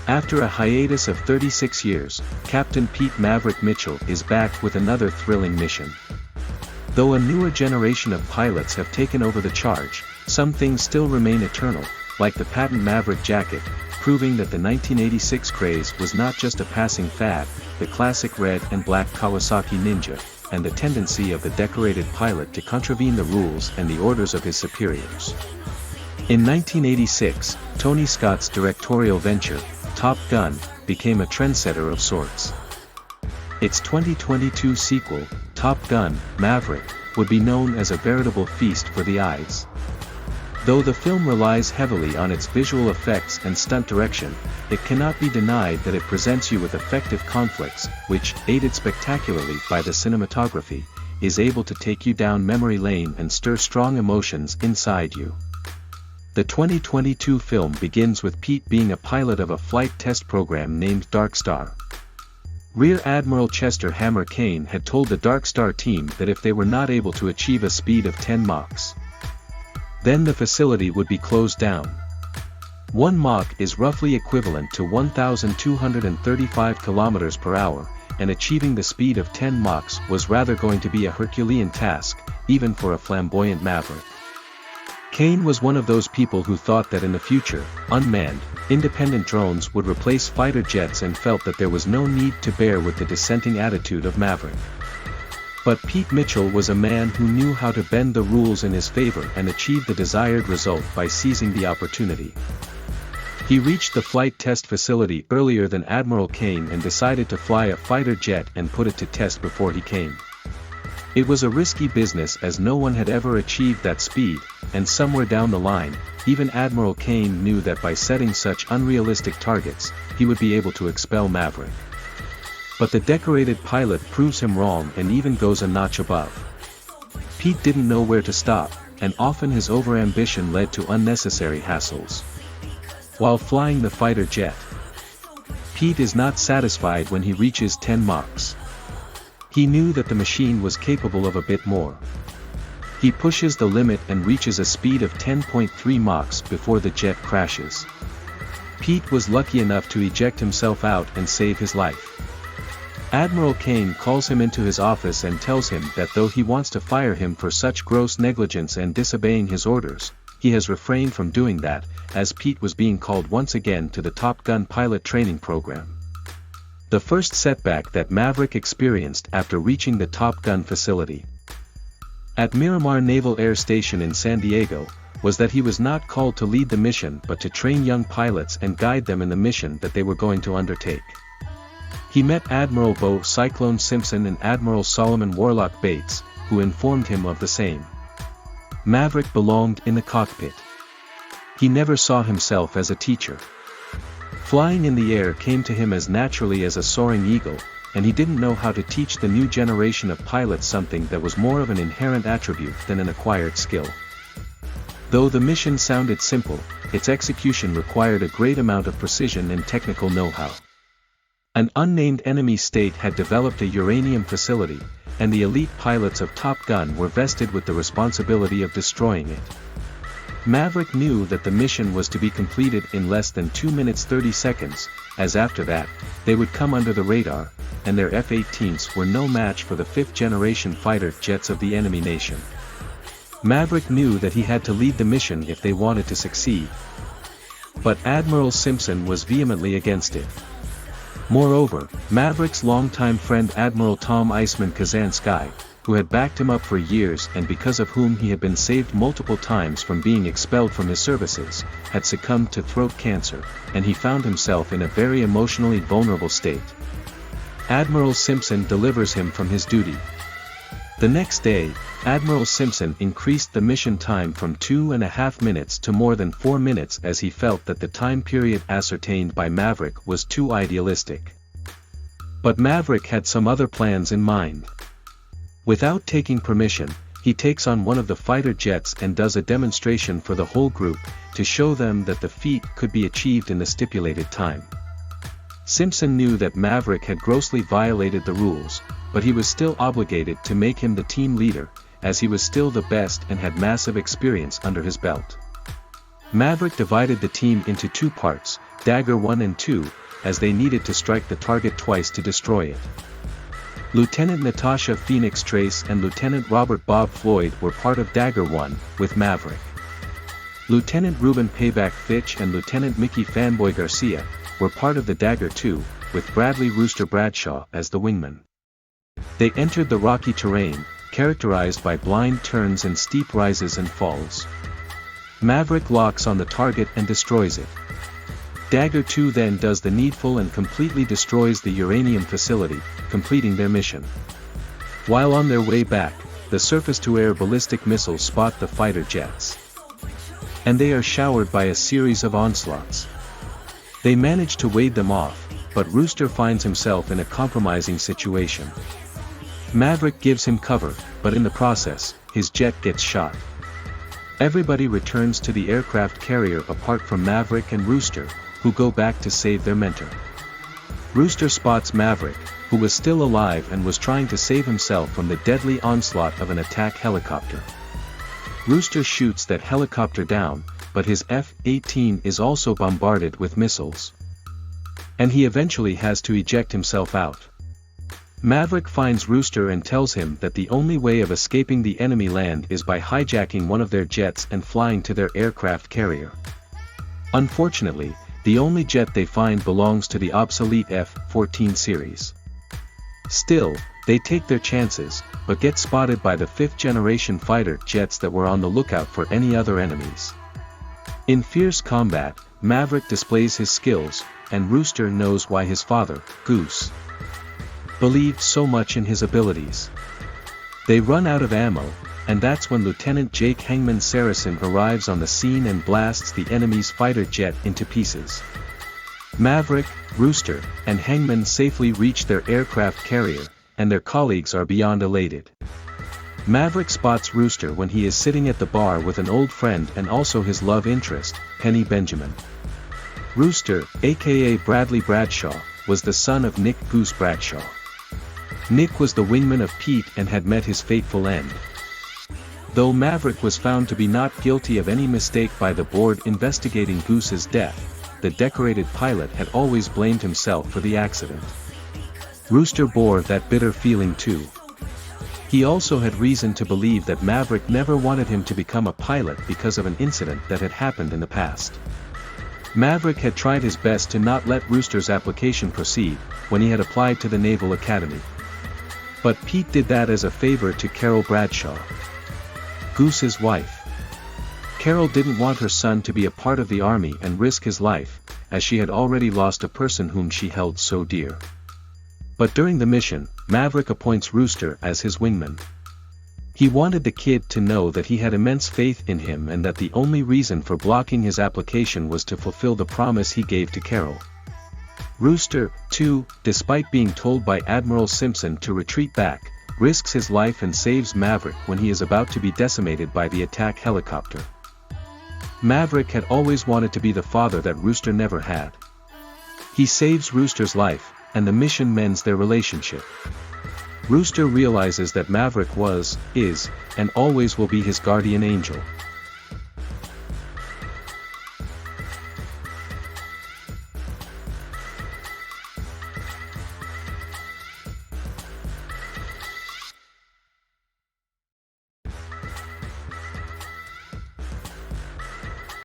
After a hiatus of 36 years, Captain Pete Maverick Mitchell is back with another thrilling mission. Though a newer generation of pilots have taken over the charge, some things still remain eternal, like the patent Maverick jacket, proving that the 1986 craze was not just a passing fad, the classic red and black Kawasaki Ninja, and the tendency of the decorated pilot to contravene the rules and the orders of his superiors. In 1986, Tony Scott's directorial venture, Top Gun, became a trendsetter of sorts. Its 2022 sequel, Top Gun: Maverick, would be known as a veritable feast for the eyes. Though the film relies heavily on its visual effects and stunt direction, it cannot be denied that it presents you with effective conflicts, which, aided spectacularly by the cinematography, is able to take you down memory lane and stir strong emotions inside you. The 2022 film begins with Pete being a pilot of a flight test program named Dark Star. Rear Admiral Chester Hammer Kane had told the Dark Star team that if they were not able to achieve a speed of 10 Machs, then the facility would be closed down. 1 Mach is roughly equivalent to 1,235 km per hour, and achieving the speed of 10 Machs was rather going to be a Herculean task, even for a flamboyant Maverick. Kane was one of those people who thought that in the future, unmanned, independent drones would replace fighter jets and felt that there was no need to bear with the dissenting attitude of Maverick. But Pete Mitchell was a man who knew how to bend the rules in his favor and achieve the desired result by seizing the opportunity. He reached the flight test facility earlier than Admiral Kane and decided to fly a fighter jet and put it to test before he came. It was a risky business as no one had ever achieved that speed, and somewhere down the line, even Admiral Kane knew that by setting such unrealistic targets, he would be able to expel Maverick. But the decorated pilot proves him wrong and even goes a notch above. Pete didn't know where to stop, and often his overambition led to unnecessary hassles. While flying the fighter jet, Pete is not satisfied when he reaches 10 Machs. He knew that the machine was capable of a bit more. He pushes the limit and reaches a speed of 10.3 Machs before the jet crashes. Pete was lucky enough to eject himself out and save his life. Admiral Kane calls him into his office and tells him that though he wants to fire him for such gross negligence and disobeying his orders, he has refrained from doing that, as Pete was being called once again to the Top Gun pilot training program. The first setback that Maverick experienced after reaching the Top Gun facility at Miramar Naval Air Station in San Diego, was that he was not called to lead the mission but to train young pilots and guide them in the mission that they were going to undertake. He met Admiral Bo Cyclone Simpson and Admiral Solomon Warlock Bates, who informed him of the same. Maverick belonged in the cockpit. He never saw himself as a teacher. Flying in the air came to him as naturally as a soaring eagle, and he didn't know how to teach the new generation of pilots something that was more of an inherent attribute than an acquired skill. Though the mission sounded simple, its execution required a great amount of precision and technical know-how. An unnamed enemy state had developed a uranium facility, and the elite pilots of Top Gun were vested with the responsibility of destroying it. Maverick knew that the mission was to be completed in less than 2 minutes 30 seconds, as after that, they would come under the radar, and their F-18s were no match for the fifth-generation fighter jets of the enemy nation. Maverick knew that he had to lead the mission if they wanted to succeed. But Admiral Simpson was vehemently against it. Moreover, Maverick's longtime friend Admiral Tom Iceman Kazansky, who had backed him up for years and because of whom he had been saved multiple times from being expelled from his services, had succumbed to throat cancer, and he found himself in a very emotionally vulnerable state. Admiral Simpson delivers him from his duty. The next day, Admiral Simpson increased the mission time from 2.5 minutes to more than 4 minutes as he felt that the time period ascertained by Maverick was too idealistic. But Maverick had some other plans in mind. Without taking permission, he takes on one of the fighter jets and does a demonstration for the whole group, to show them that the feat could be achieved in the stipulated time. Simpson knew that Maverick had grossly violated the rules, but he was still obligated to make him the team leader, as he was still the best and had massive experience under his belt. Maverick divided the team into 2 parts, Dagger 1 and 2, as they needed to strike the target twice to destroy it. Lieutenant Natasha Phoenix Trace and Lieutenant Robert Bob Floyd were part of Dagger 1, with Maverick. Lieutenant Ruben Payback Fitch and Lieutenant Mickey Fanboy Garcia were part of the Dagger 2, with Bradley Rooster Bradshaw as the wingman. They entered the rocky terrain, characterized by blind turns and steep rises and falls. Maverick locks on the target and destroys it. Dagger 2 then does the needful and completely destroys the uranium facility, completing their mission. While on their way back, the surface-to-air ballistic missiles spot the fighter jets. And they are showered by a series of onslaughts. They manage to ward them off, but Rooster finds himself in a compromising situation. Maverick gives him cover, but in the process, his jet gets shot. Everybody returns to the aircraft carrier apart from Maverick and Rooster, who go back to save their mentor. Rooster spots Maverick, who was still alive and was trying to save himself from the deadly onslaught of an attack helicopter. Rooster shoots that helicopter down, but his F-18 is also bombarded with missiles. And he eventually has to eject himself out. Maverick finds Rooster and tells him that the only way of escaping the enemy land is by hijacking one of their jets and flying to their aircraft carrier. Unfortunately, the only jet they find belongs to the obsolete F-14 series. Still, they take their chances, but get spotted by the 5th-generation fighter jets that were on the lookout for any other enemies. In fierce combat, Maverick displays his skills, and Rooster knows why his father, Goose, believed so much in his abilities. They run out of ammo, and that's when Lieutenant Jake Hangman Saracen arrives on the scene and blasts the enemy's fighter jet into pieces. Maverick, Rooster, and Hangman safely reach their aircraft carrier, and their colleagues are beyond elated. Maverick spots Rooster when he is sitting at the bar with an old friend and also his love interest, Penny Benjamin. Rooster, aka Bradley Bradshaw, was the son of Nick Goose Bradshaw. Nick was the wingman of Pete and had met his fateful end. Though Maverick was found to be not guilty of any mistake by the board investigating Goose's death, the decorated pilot had always blamed himself for the accident. Rooster bore that bitter feeling too. He also had reason to believe that Maverick never wanted him to become a pilot because of an incident that had happened in the past. Maverick had tried his best to not let Rooster's application proceed, when he had applied to the Naval Academy. But Pete did that as a favor to Carol Bradshaw, Goose's wife. Carol didn't want her son to be a part of the army and risk his life, as she had already lost a person whom she held so dear. But during the mission, Maverick appoints Rooster as his wingman. He wanted the kid to know that he had immense faith in him and that the only reason for blocking his application was to fulfill the promise he gave to Carol. Rooster, too, despite being told by Admiral Simpson to retreat back, risks his life and saves Maverick when he is about to be decimated by the attack helicopter. Maverick had always wanted to be the father that Rooster never had. He saves Rooster's life, and the mission mends their relationship. Rooster realizes that Maverick was, is, and always will be his guardian angel.